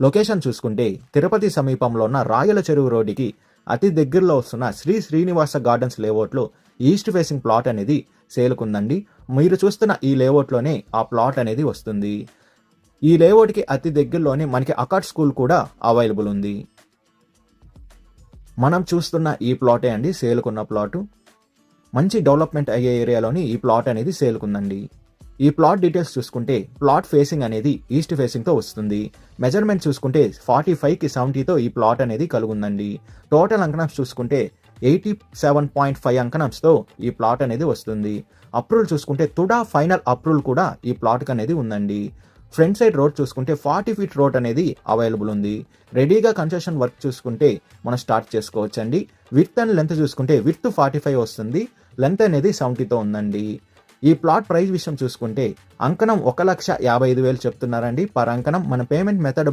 Location చూసుకుంటే తిరుపతి సమీపంలో ఉన్న రాయల చెరువు రోడ్డుకి అతి దగ్గరలో వస్తున్న శ్రీ శ్రీనివాస గార్డెన్స్ లేఅవుట్లో ఈస్ట్ ఫేసింగ్ ప్లాట్ అనేది సేల్కుందండి. మీరు చూస్తున్న ఈ లేఅవుట్లోనే ఆ ప్లాట్ అనేది వస్తుంది. ఈ లేఅవుట్కి అతి దగ్గరలోనే మనకి అకాట్ స్కూల్ కూడా అవైలబుల్ ఉంది. మనం చూస్తున్న ఈ ప్లాటే అండి సేల్కున్న ప్లాటు. మంచి డెవలప్మెంట్ అయ్యే ఏరియాలోని ఈ ప్లాట్ అనేది సేల్కుందండి. ఈ ప్లాట్ డీటెయిల్స్ చూసుకుంటే ప్లాట్ ఫేసింగ్ అనేది ఈస్ట్ ఫేసింగ్తో వస్తుంది. మెజర్మెంట్ చూసుకుంటే 45కి 70తో ఈ ప్లాట్ అనేది కలుగుందండి. టోటల్ అంకణాస్ చూసుకుంటే 87.5 అంకణంస్తో ఈ ప్లాట్ అనేది వస్తుంది. అప్రూవల్ చూసుకుంటే తుడా ఫైనల్ అప్రూవల్ కూడా ఈ ప్లాట్కి అనేది ఉందండి. ఫ్రంట్ సైడ్ రోడ్ చూసుకుంటే 40 ఫీట్ రోడ్ అనేది అవైలబుల్ ఉంది. రెడీగా కన్స్ట్రక్షన్ వర్క్ చూసుకుంటే మనం స్టార్ట్ చేసుకోవచ్చండి. విడ్త్ అండ్ లెంత్ చూసుకుంటే విడ్త్ 45 వస్తుంది, లెంత్ అనేది 70తో ఉందండి. ఈ ప్లాట్ ప్రైస్ విషయం చూసుకుంటే అంకణం 1,55,000 చెప్తున్నారండి పర్ అంకణం. మన పేమెంట్ మెథడ్